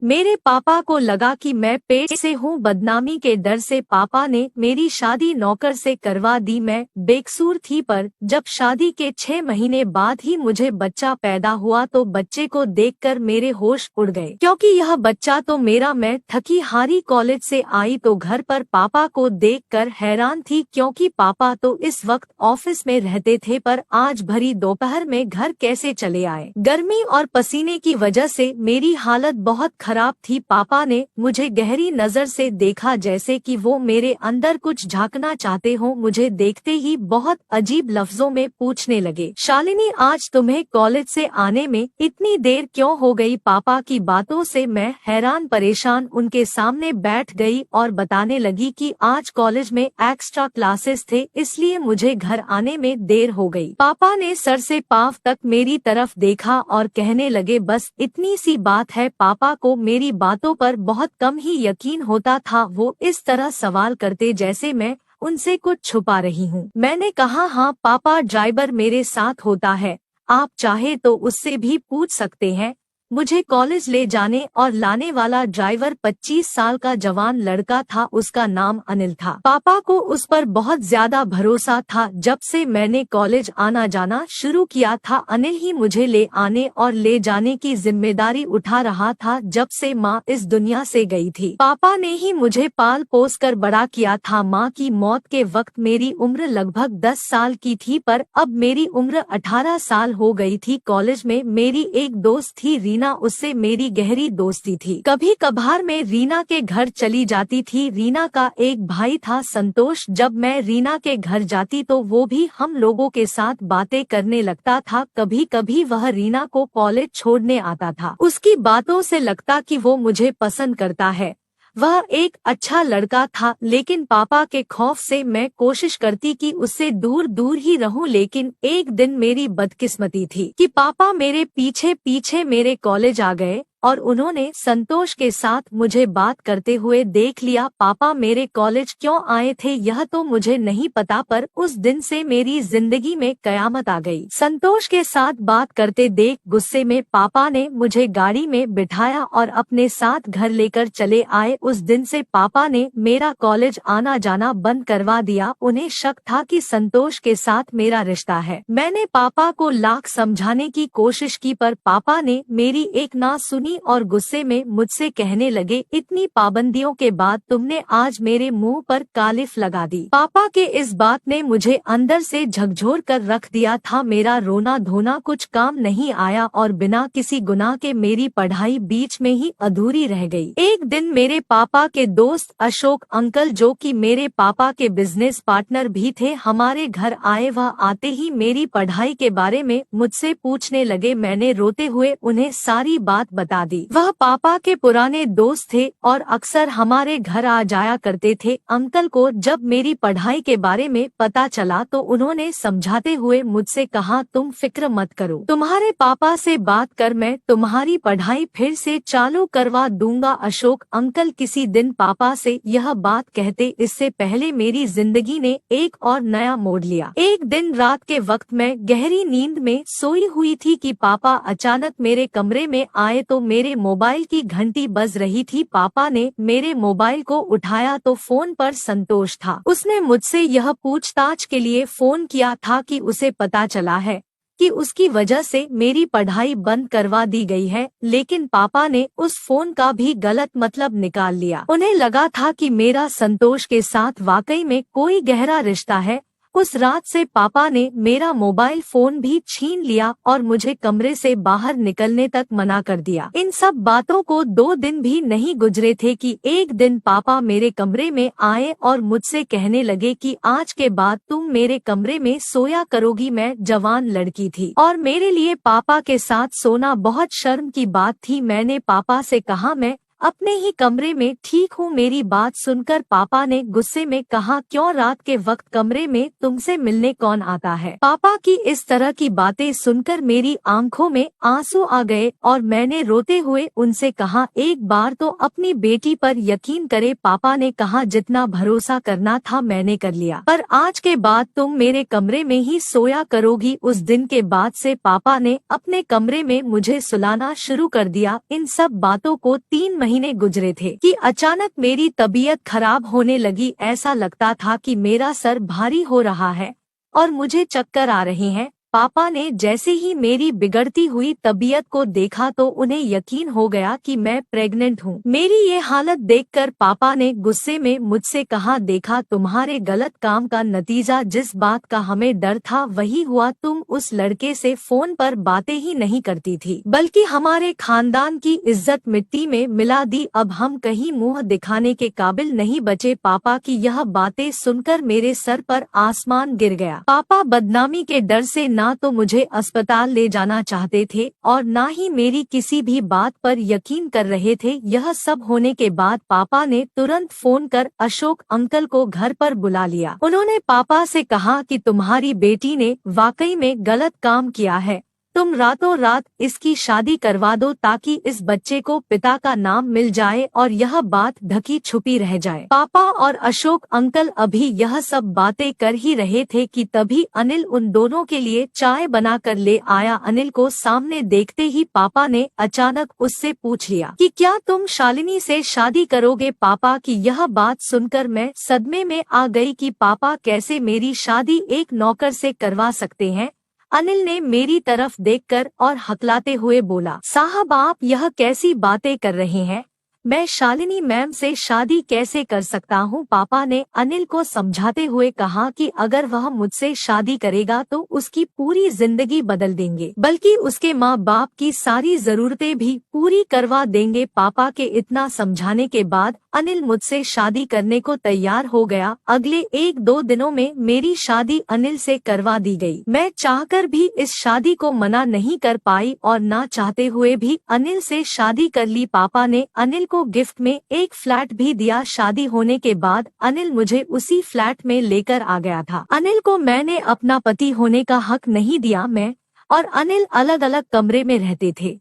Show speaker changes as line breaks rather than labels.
मेरे पापा को लगा कि मैं पेट से हूँ। बदनामी के डर से पापा ने मेरी शादी नौकर से करवा दी। मैं बेकसूर थी, पर जब शादी के 6 महीने बाद ही मुझे बच्चा पैदा हुआ तो बच्चे को देखकर मेरे होश उड़ गए, क्योंकि यह बच्चा तो मेरा। मैं थकी हारी कॉलेज से आई तो घर पर पापा को देखकर हैरान थी, क्योंकि पापा तो इस वक्त ऑफिस में रहते थे, पर आज भरी दोपहर में घर कैसे चले आए। गर्मी और पसीने की वजह से मेरी हालत बहुत खराब थी। पापा ने मुझे गहरी नजर से देखा, जैसे कि वो मेरे अंदर कुछ झांकना चाहते हो। मुझे देखते ही बहुत अजीब लफ्जों में पूछने लगे, शालिनी आज तुम्हें कॉलेज से आने में इतनी देर क्यों हो गई। पापा की बातों से मैं हैरान परेशान उनके सामने बैठ गई और बताने लगी कि आज कॉलेज में एक्स्ट्रा क्लासेस थे, इसलिए मुझे घर आने में देर हो गई। पापा ने सर से पांव तक मेरी तरफ देखा और कहने लगे, बस इतनी सी बात है। पापा को मेरी बातों पर बहुत कम ही यकीन होता था। वो इस तरह सवाल करते जैसे मैं उनसे कुछ छुपा रही हूँ। मैंने कहा, हाँ पापा, ड्राइवर मेरे साथ होता है, आप चाहे तो उससे भी पूछ सकते हैं। मुझे कॉलेज ले जाने और लाने वाला ड्राइवर 25 साल का जवान लड़का था। उसका नाम अनिल था। पापा को उस पर बहुत ज्यादा भरोसा था। जब से मैंने कॉलेज आना जाना शुरू किया था, अनिल ही मुझे ले आने और ले जाने की जिम्मेदारी उठा रहा था। जब से माँ इस दुनिया से गई थी, पापा ने ही मुझे पाल पोस कर बड़ा किया था। माँ की मौत के वक्त मेरी उम्र लगभग 10 साल की थी, पर अब मेरी उम्र 18 साल हो गई थी। कॉलेज में मेरी एक दोस्त थी रीना, उससे मेरी गहरी दोस्ती थी। कभी कभार मैं रीना के घर चली जाती थी। रीना का एक भाई था संतोष। जब मैं रीना के घर जाती तो वो भी हम लोगों के साथ बातें करने लगता था। कभी कभी वह रीना को कॉलेज छोड़ने आता था। उसकी बातों से लगता कि वो मुझे पसंद करता है। वह एक अच्छा लड़का था, लेकिन पापा के खौफ से मैं कोशिश करती कि उससे दूर दूर ही रहूं। लेकिन एक दिन मेरी बदकिस्मती थी कि पापा मेरे पीछे पीछे मेरे कॉलेज आ गए और उन्होंने संतोष के साथ मुझे बात करते हुए देख लिया। पापा मेरे कॉलेज क्यों आए थे यह तो मुझे नहीं पता, पर उस दिन से मेरी जिंदगी में कयामत आ गई। संतोष के साथ बात करते देख गुस्से में पापा ने मुझे गाड़ी में बिठाया और अपने साथ घर लेकर चले आए। उस दिन से पापा ने मेरा कॉलेज आना जाना बंद करवा दिया। उन्हें शक था कि संतोष के साथ मेरा रिश्ता है। मैंने पापा को लाख समझाने की कोशिश की, पर पापा ने मेरी एक ना सुनी और गुस्से में मुझसे कहने लगे, इतनी पाबंदियों के बाद तुमने आज मेरे मुंह पर कालिफ लगा दी। पापा के इस बात ने मुझे अंदर से झकझोर कर रख दिया था। मेरा रोना धोना कुछ काम नहीं आया और बिना किसी गुनाह के मेरी पढ़ाई बीच में ही अधूरी रह गई। एक दिन मेरे पापा के दोस्त अशोक अंकल, जो कि मेरे पापा के बिजनेस पार्टनर भी थे, हमारे घर आए। वह आते ही मेरी पढ़ाई के बारे में मुझसे पूछने लगे। मैंने रोते हुए उन्हें सारी बात बता दी। वह पापा के पुराने दोस्त थे और अक्सर हमारे घर आ जाया करते थे। अंकल को जब मेरी पढ़ाई के बारे में पता चला तो उन्होंने समझाते हुए मुझसे कहा, तुम फिक्र मत करो, तुम्हारे पापा से बात कर, मैं तुम्हारी पढ़ाई फिर से चालू करवा दूंगा। अशोक अंकल किसी दिन पापा से यह बात कहते, इससे पहले मेरी जिंदगी ने एक और नया मोड़ लिया। एक दिन रात के वक्त मैं गहरी नींद में सोई हुई थी कि पापा अचानक मेरे कमरे में आए तो मेरे मोबाइल की घंटी बज रही थी। पापा ने मेरे मोबाइल को उठाया तो फोन पर संतोष था। उसने मुझसे यह पूछताछ के लिए फोन किया था कि उसे पता चला है कि उसकी वजह से मेरी पढ़ाई बंद करवा दी गई है। लेकिन पापा ने उस फोन का भी गलत मतलब निकाल लिया। उन्हें लगा था कि मेरा संतोष के साथ वाकई में कोई गहरा रिश्ता है। उस रात से पापा ने मेरा मोबाइल फोन भी छीन लिया और मुझे कमरे से बाहर निकलने तक मना कर दिया। इन सब बातों को 2 दिन भी नहीं गुजरे थे कि एक दिन पापा मेरे कमरे में आए और मुझसे कहने लगे कि आज के बाद तुम मेरे कमरे में सोया करोगी। मैं जवान लड़की थी और मेरे लिए पापा के साथ सोना बहुत शर्म की बात थी। मैंने पापा से कहा, मैं अपने ही कमरे में ठीक हूँ। मेरी बात सुनकर पापा ने गुस्से में कहा, क्यों रात के वक्त कमरे में तुमसे मिलने कौन आता है। पापा की इस तरह की बातें सुनकर मेरी आंखों में आंसू आ गए और मैंने रोते हुए उनसे कहा, एक बार तो अपनी बेटी पर यकीन करे। पापा ने कहा, जितना भरोसा करना था मैंने कर लिया, पर आज के बाद तुम मेरे कमरे में ही सोया करोगी। उस दिन के बाद से पापा ने अपने कमरे में मुझे सुलाना शुरू कर दिया। इन सब बातों को 3 महीने गुजरे थे कि अचानक मेरी तबीयत खराब होने लगी। ऐसा लगता था कि मेरा सर भारी हो रहा है और मुझे चक्कर आ रहे हैं। पापा ने जैसे ही मेरी बिगड़ती हुई तबीयत को देखा तो उन्हें यकीन हो गया कि मैं प्रेग्नेंट हूँ। मेरी ये हालत देखकर पापा ने गुस्से में मुझसे कहा, देखा तुम्हारे गलत काम का नतीजा। जिस बात का हमें डर था वही हुआ। तुम उस लड़के से फोन पर बातें ही नहीं करती थी, बल्कि हमारे खानदान की इज्जत मिट्टी में मिला दी। अब हम कहीं मुंह दिखाने के काबिल नहीं बचे। पापा की यह बातें सुनकर मेरे सर पर आसमान गिर गया। पापा बदनामी के डर से ना तो मुझे अस्पताल ले जाना चाहते थे और ना ही मेरी किसी भी बात पर यकीन कर रहे थे। यह सब होने के बाद पापा ने तुरंत फोन कर अशोक अंकल को घर पर बुला लिया। उन्होंने पापा से कहा कि तुम्हारी बेटी ने वाकई में गलत काम किया है, तुम रातों रात इसकी शादी करवा दो ताकि इस बच्चे को पिता का नाम मिल जाए और यह बात ढकी छुपी रह जाए। पापा और अशोक अंकल अभी यह सब बातें कर ही रहे थे कि तभी अनिल उन दोनों के लिए चाय बनाकर ले आया। अनिल को सामने देखते ही पापा ने अचानक उससे पूछ लिया कि क्या तुम शालिनी से शादी करोगे। पापा की यह बात सुनकर मैं सदमे में आ गई कि पापा कैसे मेरी शादी एक नौकर से करवा सकते हैं। अनिल ने मेरी तरफ देखकर और हकलाते हुए बोला, साहब आप यह कैसी बातें कर रहे हैं, मैं शालिनी मैम से शादी कैसे कर सकता हूँ। पापा ने अनिल को समझाते हुए कहा कि अगर वह मुझसे शादी करेगा तो उसकी पूरी जिंदगी बदल देंगे, बल्कि उसके माँ बाप की सारी जरूरतें भी पूरी करवा देंगे। पापा के इतना समझाने के बाद अनिल मुझसे शादी करने को तैयार हो गया। अगले 1-2 दिनों में मेरी शादी अनिल से करवा दी गई। मैं चाहकर भी इस शादी को मना नहीं कर पाई और ना चाहते हुए भी अनिल से शादी कर ली। पापा ने अनिल को गिफ्ट में एक फ्लैट भी दिया। शादी होने के बाद अनिल मुझे उसी फ्लैट में लेकर आ गया था। अनिल को मैंने अपना पति होने का हक नहीं दिया। मैं और अनिल अलग अलग कमरे में रहते थे।